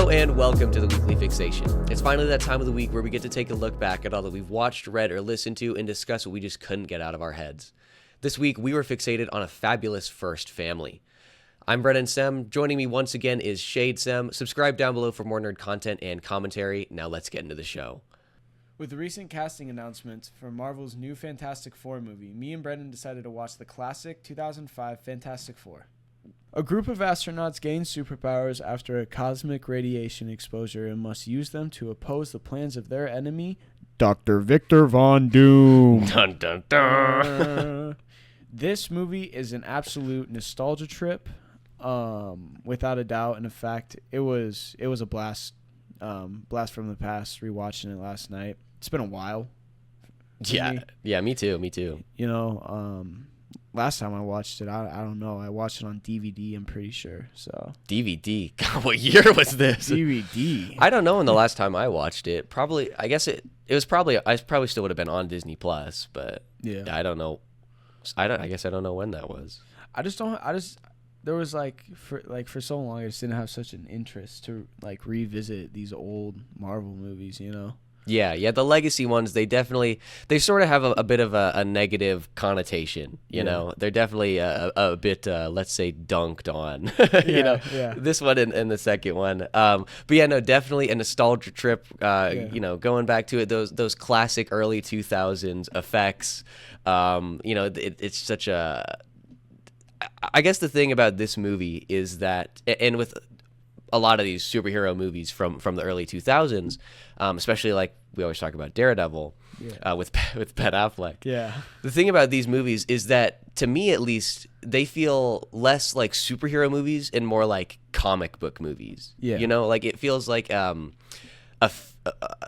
Hello and welcome to the Weekly Fixation. It's finally that time of the week where we get to take a look back at all that we've watched, read, or listened to and discuss what we just couldn't get out of our heads. This week, we were fixated on a fabulous first family. I'm Brennan Sem. Joining me once again is Shayde Sem. Subscribe down below for more nerd content and commentary. Now let's get into the show. With the recent casting announcements for Marvel's new Fantastic Four movie, me and Brennan decided to watch the classic 2005 Fantastic Four. A group of astronauts gain superpowers after a cosmic radiation exposure and must use them to oppose the plans of their enemy, Dr. Victor Von Doom. Dun, dun, dun. This movie is an absolute nostalgia trip, without a doubt. And in fact, it was a blast from the past. Rewatching it last night. It's been a while. Yeah, me too. You know, last time I watched it, I don't know. I watched it on DVD, I'm pretty sure. So DVD. God, what year was this? DVD. I don't know when the last time I watched it. Probably, I guess it was probably, I probably still would have been on Disney Plus, but yeah, I don't know. I guess I don't know when that was. There was for so long I just didn't have such an interest to like revisit these old Marvel movies, you know? Yeah, the legacy ones, they sort of have a bit of a negative connotation, you know? They're definitely a bit, let's say, dunked on, you know? Yeah. This one and the second one. But yeah, no, definitely a nostalgia trip, you know, going back to it, those classic early 2000s effects, you know, it's such a... I guess the thing about this movie is that, and with a lot of these superhero movies from the early 2000s, especially like we always talk about Daredevil, with Ben Affleck. Yeah. The thing about these movies is that, to me at least, they feel less like superhero movies and more like comic book movies. Yeah. You know, like it feels like a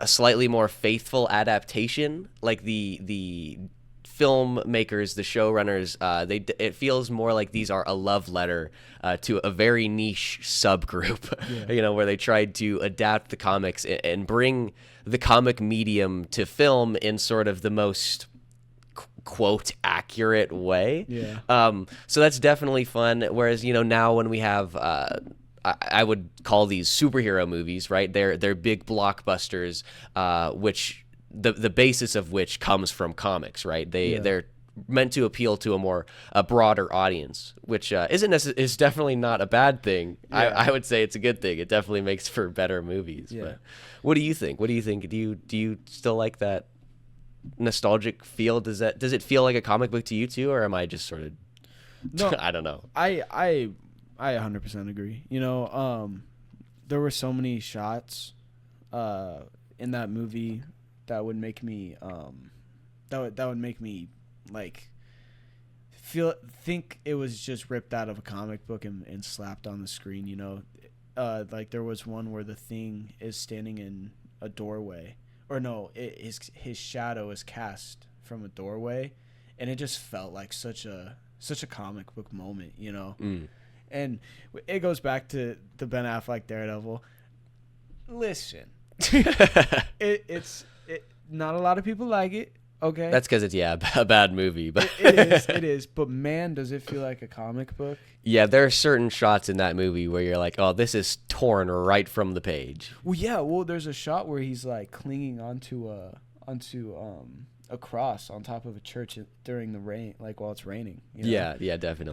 slightly more faithful adaptation, like the filmmakers, the showrunners, it feels more like these are a love letter to a very niche subgroup, you know, where they tried to adapt the comics and bring the comic medium to film in sort of the most quote accurate way. Yeah. So that's definitely fun. Whereas, you know, now when we have I would call these superhero movies, right? They're big blockbusters, which the basis of which comes from comics, right? They're meant to appeal to a broader audience, which is definitely not a bad thing. Yeah. I would say it's a good thing. It definitely makes for better movies. Yeah. But what do you think? Do you still like that nostalgic feel? Does it feel like a comic book to you too, or am I just sort of? No, I don't know. I 100% agree. You know, there were so many shots in that movie that would make me that would make me like think it was just ripped out of a comic book and slapped on the screen, you know. Like there was one where the Thing is standing in a doorway, or no, his shadow is cast from a doorway, and it just felt like such a comic book moment, you know. And it goes back to the Ben Affleck Daredevil. Listen, it's not a lot of people like it. Okay, that's because it's a bad movie, but it is. But man, does it feel like a comic book? Yeah, there are certain shots in that movie where you're like, oh, this is torn right from the page. Well, yeah. Well, there's a shot where he's like clinging onto a cross on top of a church during the rain, like while it's raining. You know? Yeah, definitely.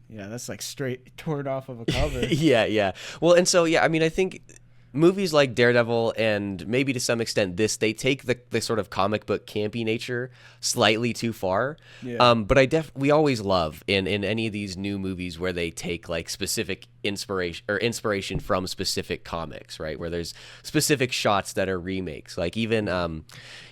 That's like straight torn off of a cover. Yeah. Well, and so I mean, I think movies like Daredevil and maybe to some extent they take the sort of comic book campy nature slightly too far. Yeah. But we always love in any of these new movies where they take like specific inspiration from specific comics, right? Where there's specific shots that are remakes. Like even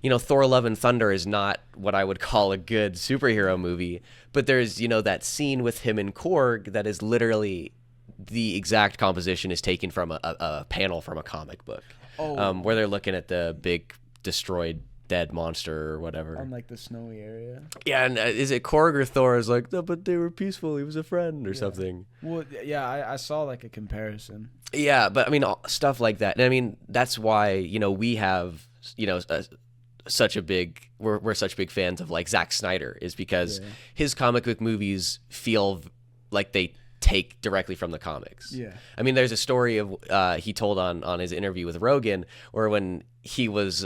you know, Thor: Love and Thunder is not what I would call a good superhero movie, but there's, you know, that scene with him and Korg that is literally the exact composition is taken from a panel from a comic book, where they're looking at the big destroyed dead monster or whatever on like the snowy area. Yeah, and is it Korg or Thor is like, no, but they were peaceful. He was a friend or something. Well, yeah, I saw like a comparison. Yeah, but I mean stuff like that, and I mean that's why, you know, we have, you know, we're such big fans of like Zack Snyder, is because his comic book movies feel like they take directly from the comics. Yeah. I mean, there's a story of he told on his interview with Rogan, where when he was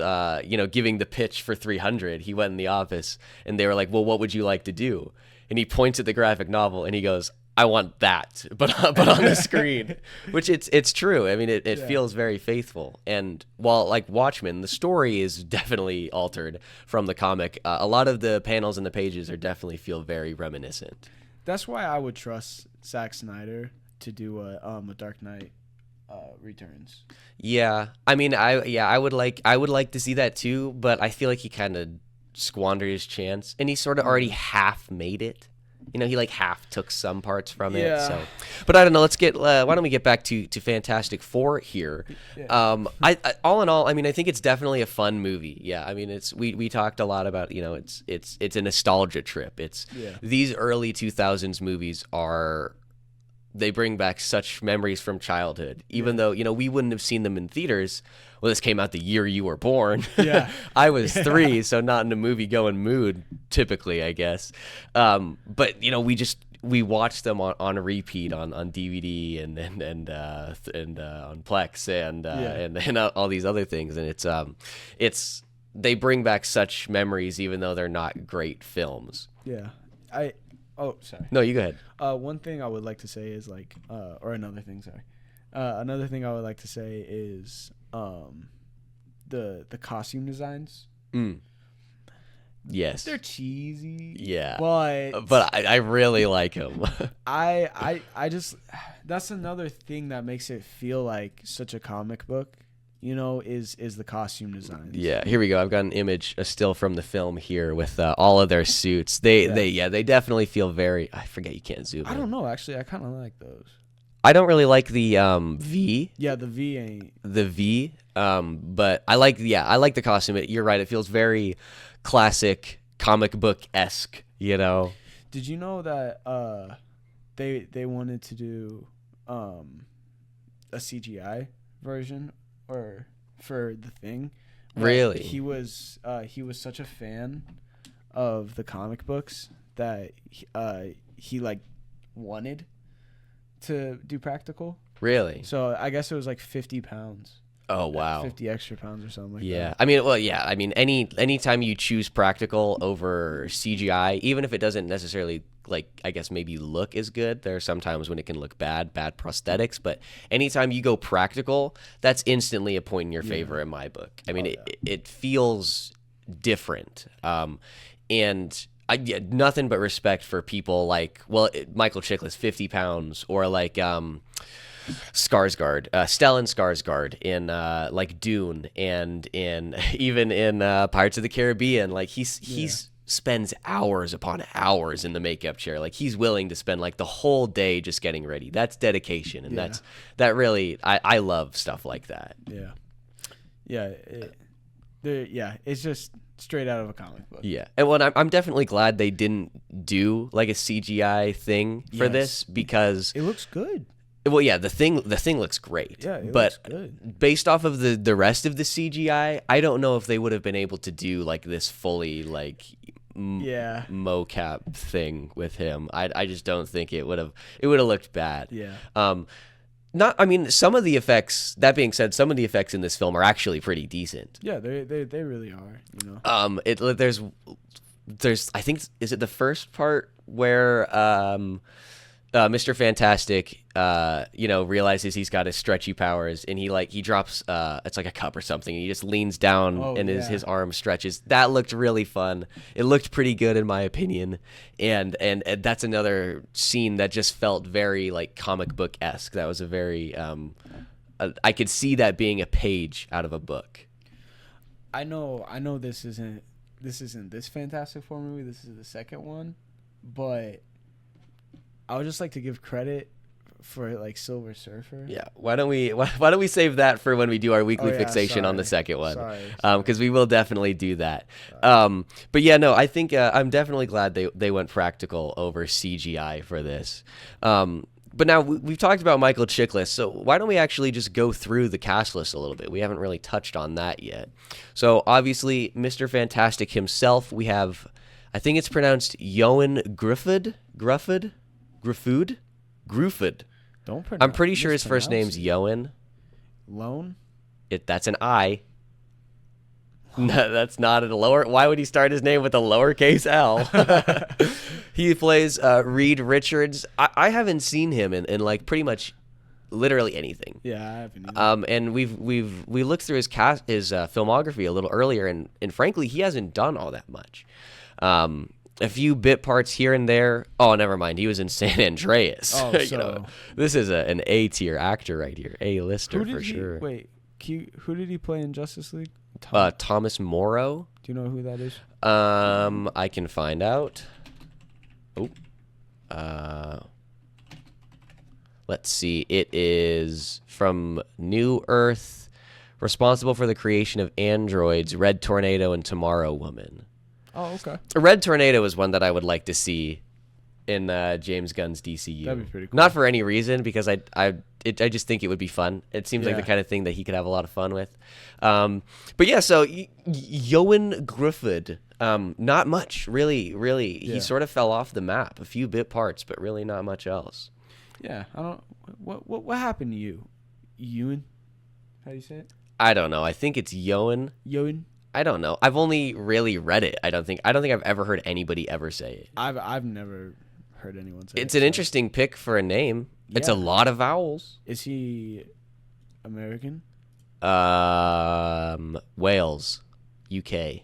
giving the pitch for 300, he went in the office and they were like, "Well, what would you like to do?" And he points at the graphic novel and he goes, "I want that, but on the screen," which it's true. I mean, it feels very faithful. And while like Watchmen, the story is definitely altered from the comic. A lot of the panels and the pages definitely feel very reminiscent. That's why I would trust Zack Snyder to do a Dark Knight Returns. Yeah, I mean, I would like to see that too, but I feel like he kind of squandered his chance, and he sort of already half made it. You know, he like half took some parts from it. So, but I don't know. Let's get. Why don't we get back to Fantastic Four here? Yeah. I all in all, I mean, I think it's definitely a fun movie. Yeah, I mean, we talked a lot about, you know, it's a nostalgia trip. These early 2000s movies they bring back such memories from childhood, even though, you know, we wouldn't have seen them in theaters. Well, this came out the year you were born. Yeah. I was 3, so not in a movie-going mood, typically, I guess. But, you know, we watched them on repeat on DVD and on Plex and all these other things. And they bring back such memories, even though they're not great films. Yeah. Oh, sorry. No, you go ahead. One thing I would like to say is another thing I would like to say is the costume designs. Yes. They're cheesy. Yeah. But I really like them. I just, that's another thing that makes it feel like such a comic book. You know, is the costume designs. Yeah, here we go. I've got an image, a still from the film here with all of their suits. They definitely feel very. I forget you can't zoom. I don't know. Actually, I kind of like those. I don't really like the V. Yeah, the V ain't the V. But I like the costume. You're right. It feels very classic comic book esque. You know. Did you know that they wanted to do a CGI version? Or for the Thing, really? He was such a fan of the comic books that he like wanted to do practical. Really? So I guess it was like 50 pounds. Oh wow! 50 extra pounds or something like that. Yeah, I mean, well, yeah, I mean, anytime you choose practical over CGI, even if it doesn't necessarily, like, I guess maybe look as good. There are some times when it can look bad prosthetics, but anytime you go practical, that's instantly a point in your favor in my book. I mean, it feels different, and nothing but respect for people like, Michael Chiklis, 50 pounds, or like Skarsgård, Stellan Skarsgård in like Dune, and even in Pirates of the Caribbean. Like he's spends hours upon hours in the makeup chair. Like he's willing to spend like the whole day just getting ready. That's dedication, and that really I love stuff like that. It's just straight out of a comic book. Yeah, and I'm definitely glad they didn't do like a CGI thing for this, because it looks good. Well, yeah, the thing looks great. Yeah, it looks good. Based off of the rest of the CGI, I don't know if they would have been able to do like this fully like mocap thing with him. I just don't think it would have looked bad. Yeah. I mean, some of the effects. That being said, some of the effects in this film are actually pretty decent. Yeah, they really are. You know. There's I think, is it the first part where Mr. Fantastic, realizes he's got his stretchy powers, and he drops, it's like a cup or something, and he just leans down, and his arm stretches. That looked really fun. It looked pretty good in my opinion, and that's another scene that just felt very like comic book esque. That was a very, I could see that being a page out of a book. I know this isn't this Fantastic Four movie. This is the second one, but I would just like to give credit for like Silver Surfer. Yeah, why don't we save that for when we do our weekly fixation on the second one? Because we will definitely do that. But yeah, no, I think I'm definitely glad they went practical over CGI for this. But now we've talked about Michael Chiklis, so why don't we actually just go through the cast list a little bit? We haven't really touched on that yet. So obviously, Mr. Fantastic himself, we have, I think it's pronounced Ioan Gruffudd. Gruffudd. Don't I'm pretty sure his first name's Yoan. Lone? That's an I. No, that's not a lower. Why would he start his name with a lowercase L? He plays Reed Richards. I haven't seen him in like pretty much literally anything. Yeah, I haven't either. And we looked through his filmography a little earlier, and frankly, he hasn't done all that much. A few bit parts here and there. Oh, never mind. He was in San Andreas. Oh, so this is an A-tier actor right here. A-lister for sure. Wait, who did he play in Justice League? Thomas Morrow. Do you know who that is? I can find out. Let's see. It is from New Earth, responsible for the creation of androids, Red Tornado, and Tomorrow Woman. Oh, okay. Red Tornado is one that I would like to see in James Gunn's DCU. That'd be pretty cool. Not for any reason, because I just think it would be fun. It seems like the kind of thing that he could have a lot of fun with. But yeah, so Yoan Gruffudd, not much, really. Yeah. He sort of fell off the map. A few bit parts, but really not much else. Yeah, I don't. What happened to you, Ewan? How do you say it? I don't know. I think it's Yoan. Yoan. I don't know. I've only really read it. I don't think I've ever heard anybody ever say it. I've never heard anyone say it. It's an interesting pick for a name. Yeah. It's a lot of vowels. Is he American? Wales, UK.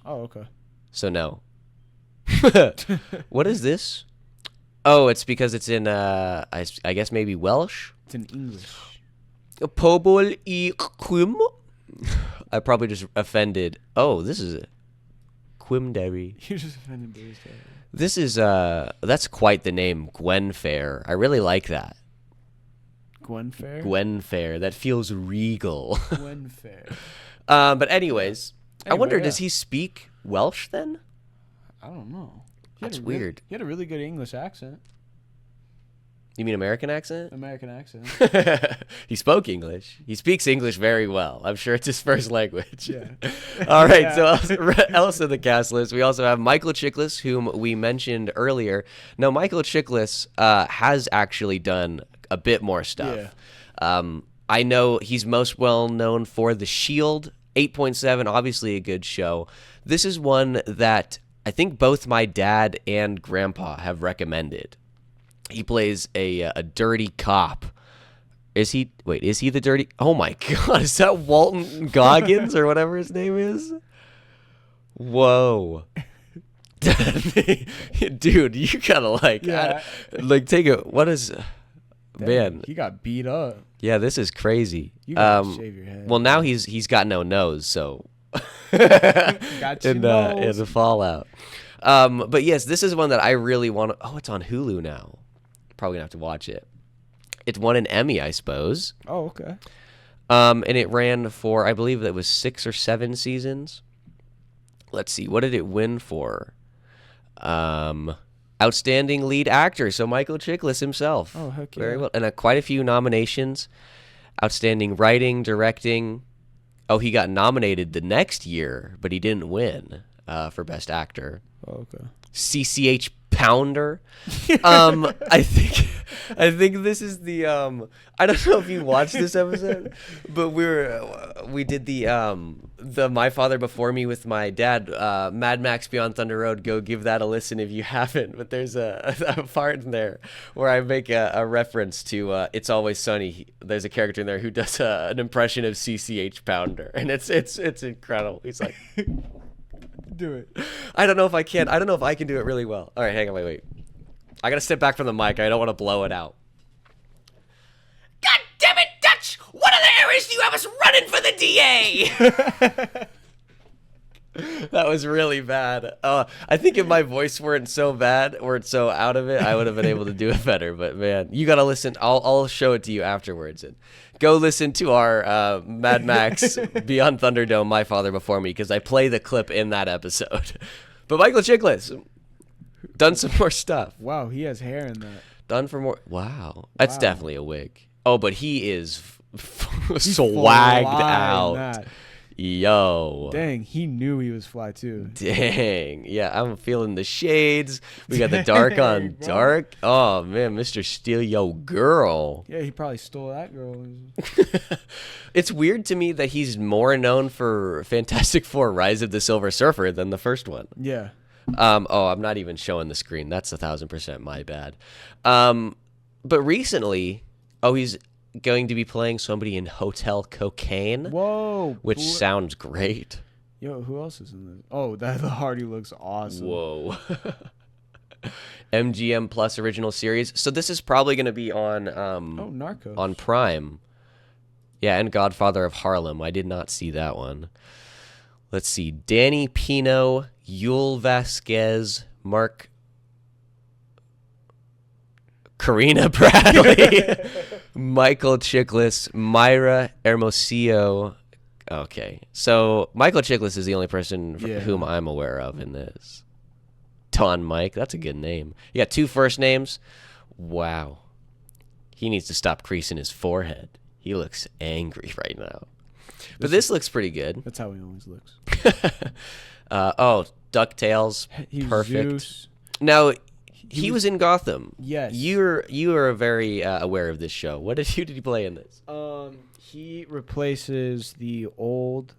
Oh, okay. So no. What is this? Oh, it's because it's in I guess maybe Welsh. It's in English. Pobl I Cwm. I probably just offended. Oh, this is a Quimderry. You just offended Barry's dad. This is that's quite the name, Gwenfair. I really like that. Gwenfair? Gwenfair. That feels regal. Gwenfair. But anyways, I wonder, does he speak Welsh then? I don't know. That's weird. He had a really good English accent. You mean American accent? American accent. He spoke English. He speaks English very well. I'm sure it's his first language. Yeah. All right. Yeah. So else in the cast list, we also have Michael Chiklis, whom we mentioned earlier. Now, Michael Chiklis has actually done a bit more stuff. Yeah. I know he's most well known for The Shield, 8.7, obviously a good show. This is one that I think both my dad and grandpa have recommended. He plays a dirty cop. Is he the dirty? Oh my God, is that Walton Goggins or whatever his name is? Whoa. Dude, you gotta take it. What is, man? He got beat up. Yeah, this is crazy. You gotta shave your head. Well, now he's got no nose, so got your nose. In the fallout. But yes, this is one that I really want to. Oh, it's on Hulu now. Probably gonna have to watch it. It won an Emmy, I suppose. Oh, okay. And it ran for, I believe it was 6 or 7 seasons. Let's see, what did it win for? Outstanding lead actor, so Michael Chiklis himself. Oh, heck yeah. Very well, and quite a few nominations. Outstanding writing, directing. Oh, he got nominated the next year, but he didn't win for Best Actor. Oh, okay. CCH Pounder. I think this is the I don't know if you watched this episode, but we did the My Father Before Me with my dad, Mad Max Beyond Thunder Road. Go give that a listen if you haven't. But there's a part in there where I make a reference to It's Always Sunny. There's a character in there who does an impression of CCH Pounder, and it's incredible. He's like, do it. I don't know if I can. I don't know if I can do it really well. All right, hang on, wait. I gotta step back from the mic. I don't want to blow it out. God damn it, Dutch! What other areas do you have us running for the DA? That was really bad. I think if my voice weren't so bad, weren't so out of it, I would have been able to do it better. But man, you gotta listen. I'll show it to you afterwards. And go listen to our Mad Max Beyond Thunderdome, My Father Before Me, because I play the clip in that episode. But Michael Chiklis, done some more stuff. Wow, he has hair in that. Done for more. Wow. That's definitely a wig. Oh, but he is swagged out. Yo. Dang, he knew he was fly too. Dang. Yeah, I'm feeling the shades. We got the dark on dark. Oh, man, Mr. Steal Yo Girl. Yeah, he probably stole that girl. It's weird to me that he's more known for Fantastic Four Rise of the Silver Surfer than the first one. Yeah. I'm not even showing the screen. That's 1,000% my bad. But recently, he's going to be playing somebody in Hotel Cocaine. Whoa. Which sounds great. Yo, who else is in this? Oh, the Hardy looks awesome. Whoa. MGM Plus original series. So this is probably going to be on Narcos. On Prime. Yeah, and Godfather of Harlem. I did not see that one. Let's see. Danny Pino, Yul Vasquez, Karina Bradley, Michael Chiklis, Myra Hermosillo. Okay, so Michael Chiklis is the only person whom I'm aware of in this. Don Mike, that's a good name. You got 2 first names. Wow. He needs to stop creasing his forehead. He looks angry right now. But this looks pretty good. That's how he always looks. DuckTales. He's Perfect. Zeus. Now, he was in Gotham. Yes. You are very aware of this show. Who did he play in this? He replaces the old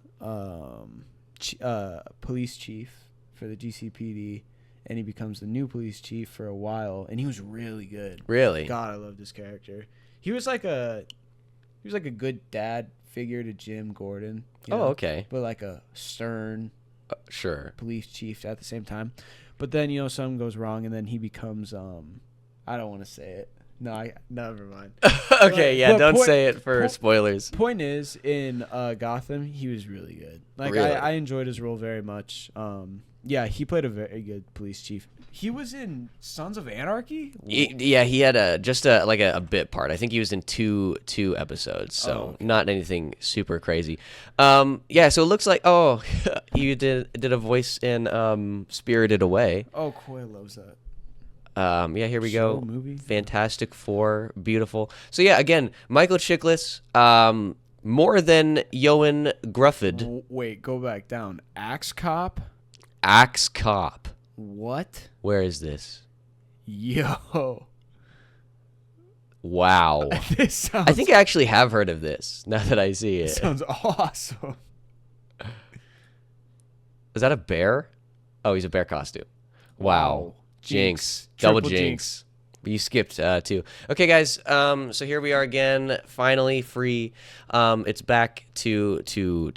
police chief for the GCPD, and he becomes the new police chief for a while. And he was really good. Really? God, I love this character. He was like a good dad figure to Jim Gordon. Okay. But like a stern, sure, police chief at the same time. But then something goes wrong, and then he becomes I don't want to say it. No, never mind. Okay, don't say it for spoilers. Point is, in Gotham, he was really good. Like really? I enjoyed his role very much. Yeah, he played a very good police chief. He was in Sons of Anarchy. He had a bit part. I think he was in two episodes, so not anything super crazy. So it looks like you did a voice in Spirited Away. Oh, Coy loves that. Here we go. Movie. Fantastic Four, beautiful. So again, Michael Chiklis, more than Yoan Grufford. Wait, go back down. Axe Cop. Axe Cop. What? Where is this? Yo. Wow. I think I actually have heard of this now that I see it. Sounds awesome. Is that a bear? Oh, he's a bear costume. Wow. Jinx. Double Jinx. You skipped 2. Okay, guys. So here we are again, finally free. It's back to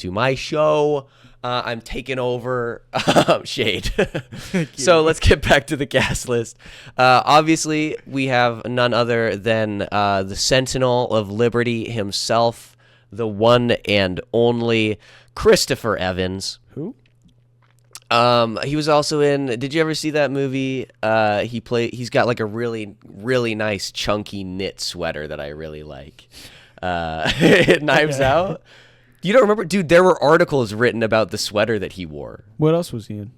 my show. I'm taking over Shayde. So let's get back to the cast list. Obviously, we have none other than the Sentinel of Liberty himself, the one and only Christopher Evans. Who? He was also in. Did you ever see that movie? He's got like a really, really nice chunky knit sweater that I really like. Knives Out. You don't remember, dude? There were articles written about the sweater that he wore. What else was he in?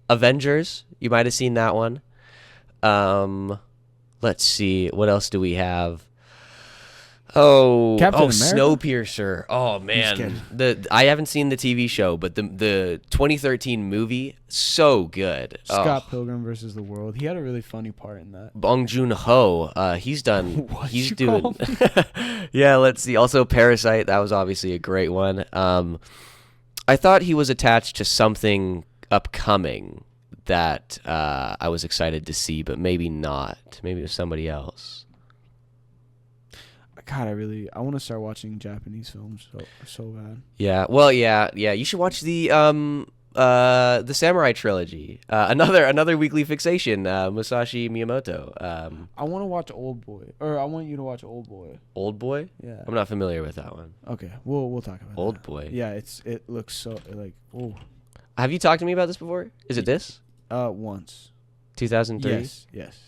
Avengers. You might have seen that one. Let's see. What else do we have? Snowpiercer. Oh man, I haven't seen the TV show, but the 2013 movie, so good. Scott Pilgrim versus the World. He had a really funny part in that. Bong Joon-ho, he's done. He's doing. Yeah, let's see. Also, Parasite. That was obviously a great one. I thought he was attached to something upcoming that I was excited to see, but maybe not. Maybe it was somebody else. God, I want to start watching Japanese films so bad. Yeah, well, yeah. You should watch the Samurai trilogy. Another Weekly Fixation. Musashi Miyamoto. I want to watch Old Boy, or I want you to watch Old Boy. Old Boy? Yeah. I'm not familiar with that one. Okay, we'll talk about Old Boy. Yeah, it looks so like oh. Have you talked to me about this before? Is it this? Once. 2003. Yes.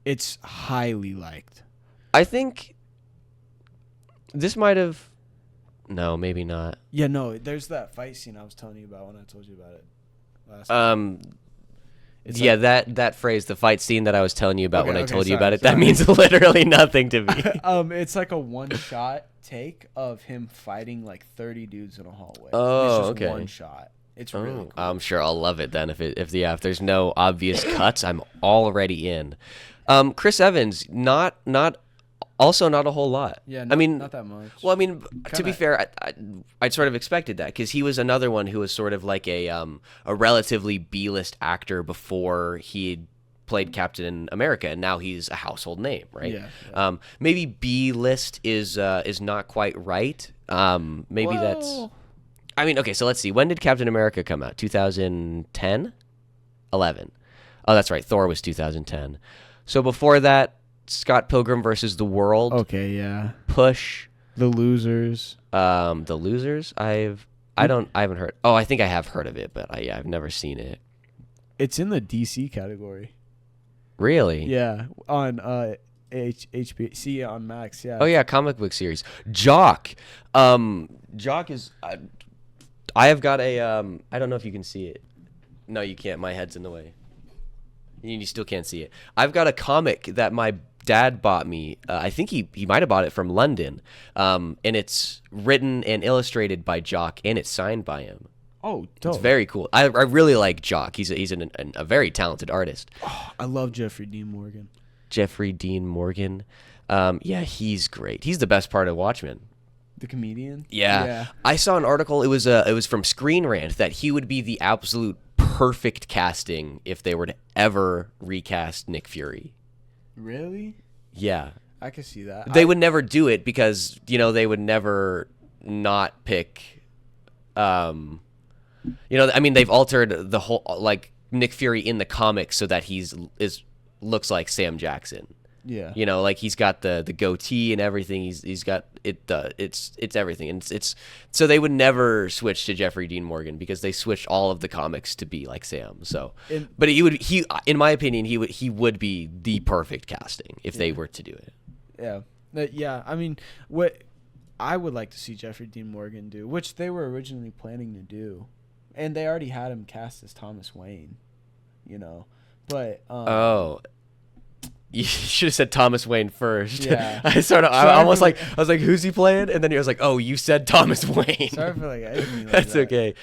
It's highly liked. I think. This might have... No, maybe not. Yeah, no, there's that fight scene I was telling you about when I told you about it last time. That phrase, the fight scene that I was telling you about when I told you about it, that means literally nothing to me. It's like a one shot take of him fighting like 30 dudes in a hallway. Oh, it's just okay. one shot. It's really cool. I'm sure I'll love it then. If there's no obvious cuts, I'm already in. Chris Evans, not a whole lot. Yeah, not that much. Well, I mean, to be fair, I'd sort of expected that because he was another one who was sort of like a relatively B-list actor before he played Captain America, and now he's a household name, right? Yeah. Maybe B-list is not quite right. That's. I mean, okay, so let's see. When did Captain America come out? 2010? 11. Oh, that's right. Thor was 2010. So before that, Scott Pilgrim versus the World. Okay, yeah. Push. The Losers. The Losers. I haven't heard. Oh, I think I have heard of it, but I've never seen it. It's in the DC category. Really? Yeah, on HBC on Max. Yeah. Oh yeah, comic book series. Jock. Jock is. I have got a. I don't know if you can see it. No, you can't. My head's in the way. You still can't see it. I've got a comic that my dad bought me. I think he might have bought it from London. And it's written and illustrated by Jock, and it's signed by him. Oh, dope. It's very cool. I really like Jock. He's a very talented artist. Oh, I love Jeffrey Dean Morgan. Jeffrey Dean Morgan. Yeah, he's great. He's the best part of Watchmen. The comedian? Yeah. I saw an article. It was from Screen Rant that he would be the absolute perfect casting if they were to ever recast Nick Fury. Really? Yeah. I can see that. They would never do it because, they would never not pick they've altered the whole Nick Fury in the comics so that looks like Sam Jackson. Yeah. He's got the goatee and everything. He's got it. It's everything, and it's so they would never switch to Jeffrey Dean Morgan because they switched all of the comics to be like Sam. So, but he in my opinion he would be the perfect casting if they were to do it. Yeah. Yeah. I mean, what I would like to see Jeffrey Dean Morgan do, which they were originally planning to do, and they already had him cast as Thomas Wayne. But you should have said Thomas Wayne first. Yeah. I was like, who's he playing? And then he was like, oh, you said Thomas Wayne. Sorry for editing like That's that. okay.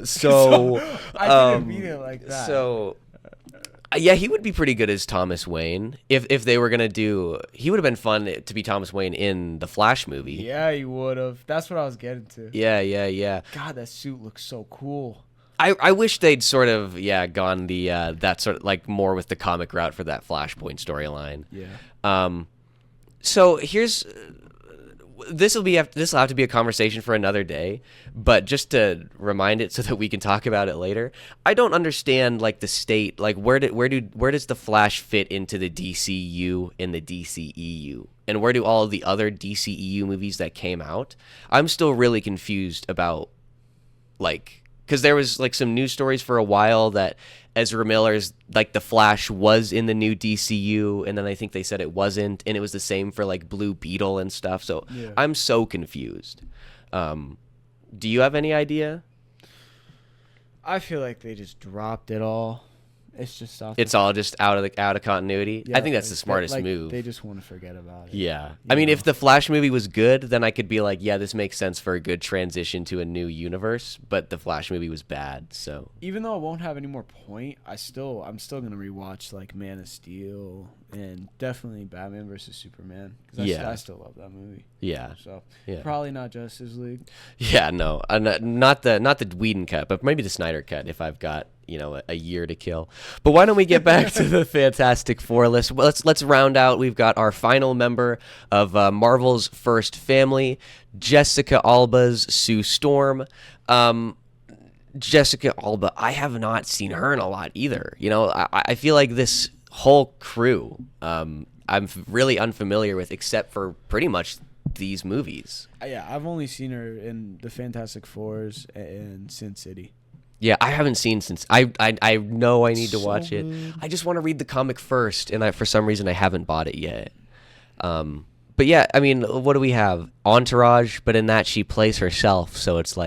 So I didn't mean it like that. So yeah, he would be pretty good as Thomas Wayne if they were gonna do. He would have been fun to be Thomas Wayne in the Flash movie. Yeah, he would have. That's what I was getting to. Yeah. God, that suit looks so cool. I wish they'd sort of gone the that sort of more with the comic route for that Flashpoint storyline. Yeah. So here's this will have to be a conversation for another day, but just to remind it so that we can talk about it later. I don't understand the state where does the Flash fit into the DCU and the DCEU, and where do all of the other DCEU movies that came out? I'm still really confused about because there was some news stories for a while that Ezra Miller's the Flash was in the new DCU, and then I think they said it wasn't, and it was the same for Blue Beetle and stuff. So yeah. I'm so confused. Do you have any idea? I feel like they just dropped it all. It's just off. It's all just out of continuity. Yeah, I think that's the smartest move. They just want to forget about it. Yeah. I mean, if the Flash movie was good, then I could be like, yeah, this makes sense for a good transition to a new universe. But the Flash movie was bad, so even though it won't have any more point, I'm still gonna rewatch Man of Steel and definitely Batman versus Superman. Yeah. I still love that movie. Yeah. So yeah. Probably not Justice League. Yeah, no, not the Whedon cut, but maybe the Snyder cut if I've got a year to kill. But why don't we get back to the Fantastic Four list? Well, let's round out. We've got our final member of Marvel's first family, Jessica Alba's Sue Storm. Jessica Alba, I have not seen her in a lot either. I feel like this whole crew, I'm really unfamiliar with, except for pretty much these movies. Yeah, I've only seen her in the Fantastic Fours and Sin City. Yeah, I haven't seen since. I know I need to watch it. I just want to read the comic first, and for some reason I haven't bought it yet. But yeah, I mean, what do we have? Entourage, but in that she plays herself, so it's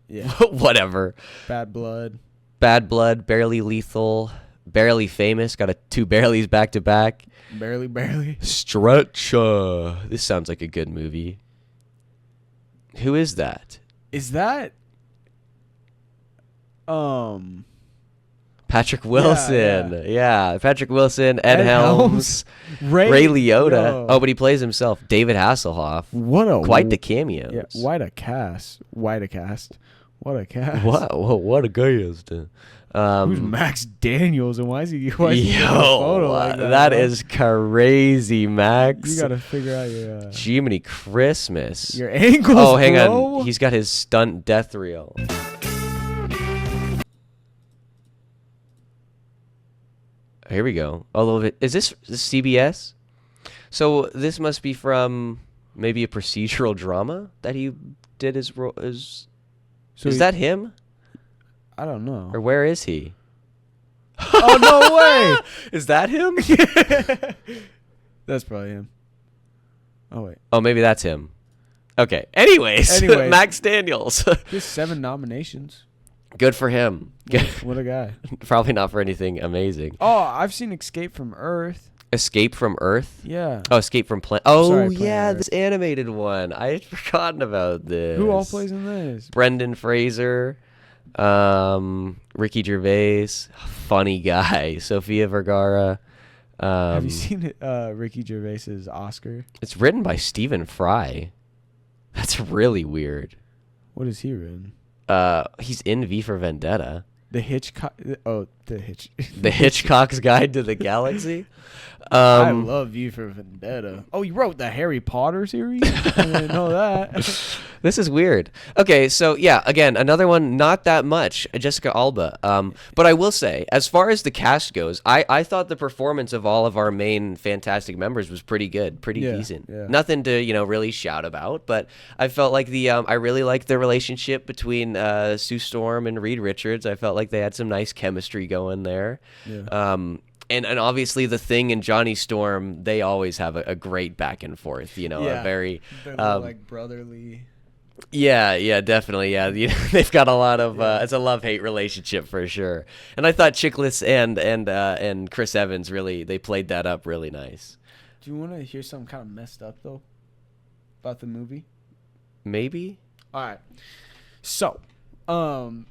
yeah, whatever. Bad Blood, Barely Lethal, Barely Famous, got 2 Barelys back to back. Barely. Stretch. This sounds like a good movie. Who is that? Is that Patrick Wilson. Yeah. Patrick Wilson, Ed Helms, Ray Liotta. Yo. Oh, but he plays himself. David Hasselhoff. Quite the cameos. Yeah, What a cast. What a cast. What a cast. Who's Max Daniels and why is he getting a photo like that? That is crazy, Max. You gotta figure out your Jiminy Christmas. Your ankles. Oh, hang on. He's got his stunt death reel. Here we go. A little bit. Is this CBS? So this must be from maybe a procedural drama that he did his role. Is that him? I don't know. Or where is he? Oh, no way. Is that him? That's probably him. Oh, wait. Oh, maybe that's him. Okay. Anyways. Max Daniels. He has 7 nominations. Good for him. What a guy. Probably not for anything amazing. Oh, I've seen Escape from Earth. Escape from Earth? Yeah. Oh, Escape from Planet. Oh, sorry, yeah, this animated one. I had forgotten about this. Who all plays in this? Brendan Fraser. Ricky Gervais, funny guy. Sofia Vergara. Have you seen Ricky Gervais's Oscar? It's written by Stephen Fry. That's really weird. What has he written? He's in V for Vendetta. The Hitchcock's Guide to the Galaxy. I love V for Vendetta. Oh, you wrote the Harry Potter series? I didn't know that. This is weird. Okay, so yeah, again, another one, not that much, Jessica Alba. But I will say, as far as the cast goes, I thought the performance of all of our main fantastic members was pretty good, pretty decent. Yeah. Nothing to really shout about, but I felt like I really liked the relationship between Sue Storm and Reed Richards. I felt like they had some nice chemistry going there. Yeah. And obviously the Thing and Johnny Storm, they always have a great back and forth, a very like brotherly. Yeah, definitely. Yeah, they've got a lot of it's a love-hate relationship for sure. And I thought Chiklis and Chris Evans they played that up really nice. Do you want to hear something kind of messed up though about the movie? Maybe. All right. So,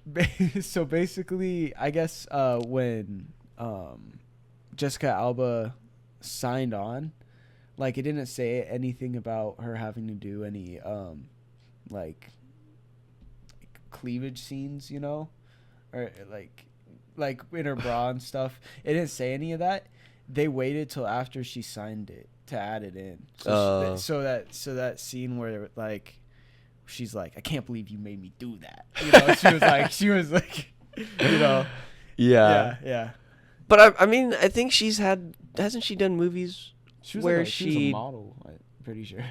basically, I guess when Jessica Alba signed on, like, it didn't say anything about her having to do any like cleavage scenes, or like in her bra and stuff. It didn't say any of that. They waited till after she signed it to add it in. So that scene where like she's like, I can't believe you made me do that. She was like, Yeah. But I mean, I think hasn't she done movies where she was a model? I'm pretty sure.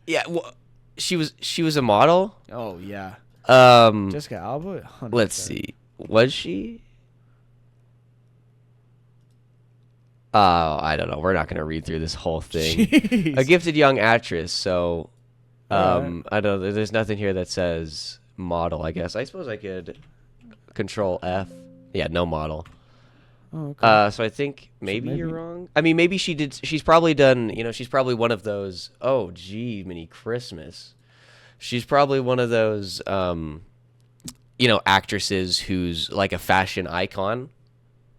Yeah, well, she was a model. Oh yeah. Jessica Alba. 100%. Let's see. Was she? Oh, I don't know. We're not gonna read through this whole thing. Jeez. A gifted young actress. So, I don't know. There's nothing here that says model. I guess I suppose I could Control F. Yeah, no model. Oh, okay. So I think maybe you're wrong. I mean, maybe she did. She's probably done. She's probably one of those. Oh, gee, mini Christmas. She's probably one of those. Actresses who's like a fashion icon.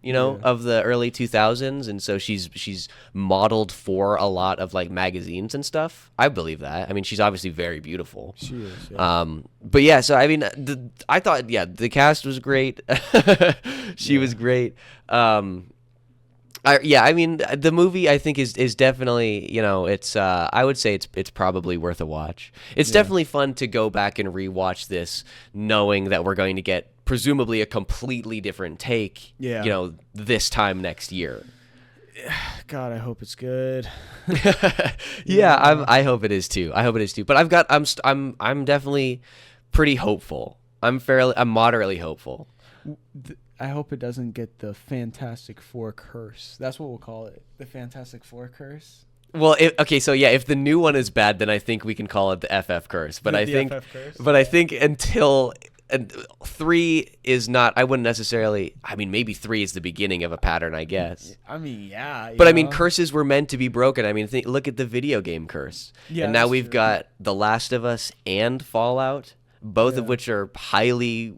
Of the early 2000s, and so she's modeled for a lot of like magazines and stuff. I believe that. I mean, she's obviously very beautiful. She is. Yeah. But yeah, so I mean, I thought the cast was great. She was great. I mean, the movie I think is definitely, it's I would say it's probably worth a watch. It's definitely fun to go back and rewatch this, knowing that we're going to get presumably a completely different take. Yeah. This time next year. God, I hope it's good. Yeah, I hope it is too. But I'm definitely pretty hopeful. I'm moderately hopeful. I hope it doesn't get the Fantastic Four curse. That's what we'll call it. The Fantastic Four curse. Well, if the new one is bad, then I think we can call it the FF curse. But I think until And 3 is not. I wouldn't necessarily. I mean, maybe 3 is the beginning of a pattern, I guess. I mean, yeah. But I mean, curses were meant to be broken. I mean, look at the video game curse. Yeah, and now we've got The Last of Us and Fallout, both of which are highly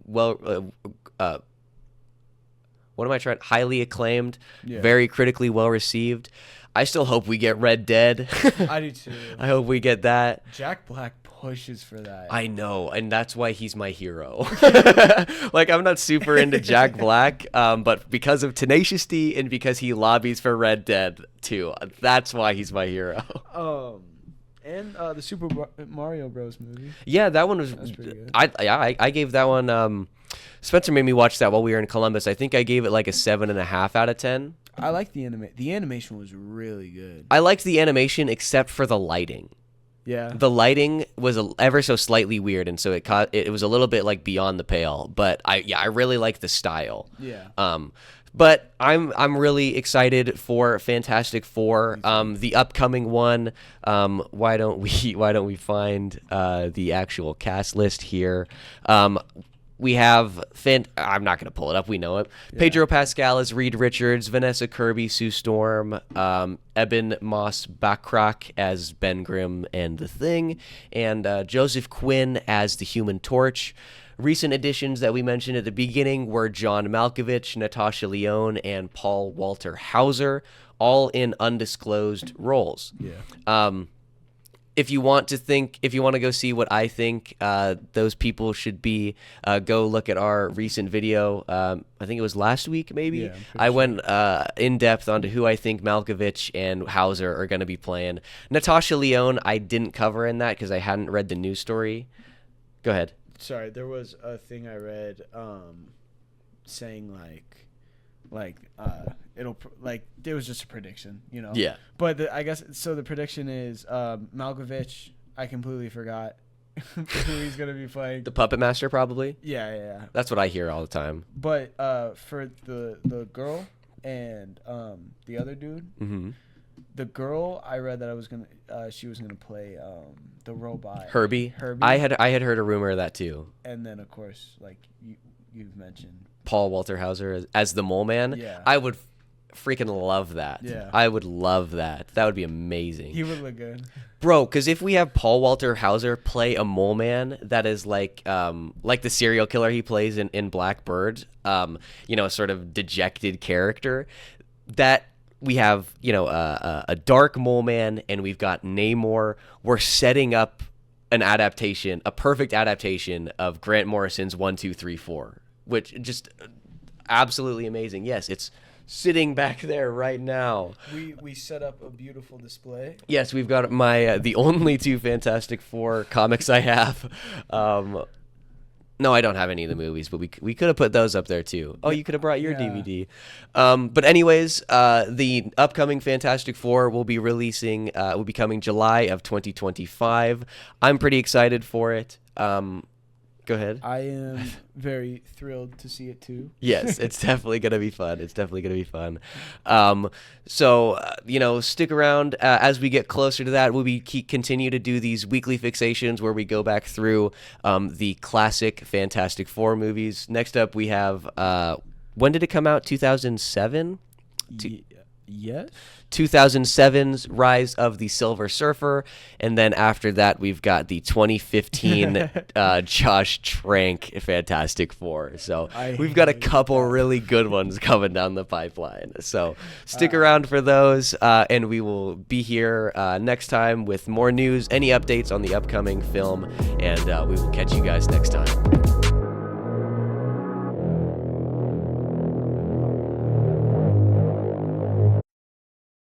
highly acclaimed, very critically well received. I still hope we get Red Dead. I do too. I hope we get that. Jack Black pushes for that. I know, and that's why he's my hero. Like, I'm not super into Jack Black, but because of Tenacious D and because he lobbies for Red Dead too, that's why he's my hero. And the Super Mario Bros. Movie. Yeah, that one was pretty good. I gave that one. Spencer made me watch that while we were in Columbus. I think I gave it like a 7.5 out of 10. I like the animation was really good. I liked the animation except for the lighting. Yeah. The lighting was ever so slightly weird, and so it was a little bit like beyond the pale. But I really like the style. Yeah. But I'm really excited for Fantastic Four, the upcoming one. Why don't we find the actual cast list here? We have I'm not going to pull it up. We know it. Yeah. Pedro Pascal as Reed Richards, Vanessa Kirby, Sue Storm, Eben Moss-Backrack as Ben Grimm and The Thing, and Joseph Quinn as the Human Torch. Recent additions that we mentioned at the beginning were John Malkovich, Natasha Lyonne, and Paul Walter Hauser, all in undisclosed roles. Yeah. If you want to go see what I think those people should be, go look at our recent video. I think it was last week, maybe. Yeah, I went in depth onto who I think Malkovich and Hauser are going to be playing. Natasha Lyonne, I didn't cover in that because I hadn't read the news story. Go ahead. Sorry, there was a thing I read saying it was just a prediction, you know. Yeah. But I guess so. The prediction is Malkovich. I completely forgot who he's gonna be playing. The Puppet Master, probably. Yeah. That's what I hear all the time. But for the girl and the other dude, the girl, I read that she was gonna play the robot Herbie. I had heard a rumor of that too. And then of course, like you've mentioned, Paul Walter Hauser as the Mole Man. Yeah. I would freaking love that. Yeah. I would love that. That would be amazing. He would look good. Bro, because if we have Paul Walter Hauser play a Mole Man that is like the serial killer he plays in Blackbird, sort of dejected character, that we have, a dark Mole Man and we've got Namor. We're setting up a perfect adaptation of Grant Morrison's 1, 2, 3, 4, which just absolutely amazing. Yes, it's sitting back there right now. We set up a beautiful display. Yes, we've got my the only 2 Fantastic Four comics I have. No, I don't have any of the movies, but we could have put those up there too. Oh, you could have brought your DVD. But anyways, the upcoming Fantastic Four will be coming July of 2025. I'm pretty excited for it. Go ahead. I am very thrilled to see it too. Yes, it's definitely going to be fun. So, stick around as we get closer to that. We'll continue to do these weekly fixations where we go back through the classic Fantastic Four movies. Next up, we have, when did it come out? 2007? Yes. 2007's Rise of the Silver Surfer, and then after that we've got the 2015 Josh Trank Fantastic Four. So we've got a couple really good ones coming down the pipeline. So stick around for those, and we will be here next time with more news, any updates on the upcoming film, and we will catch you guys next time.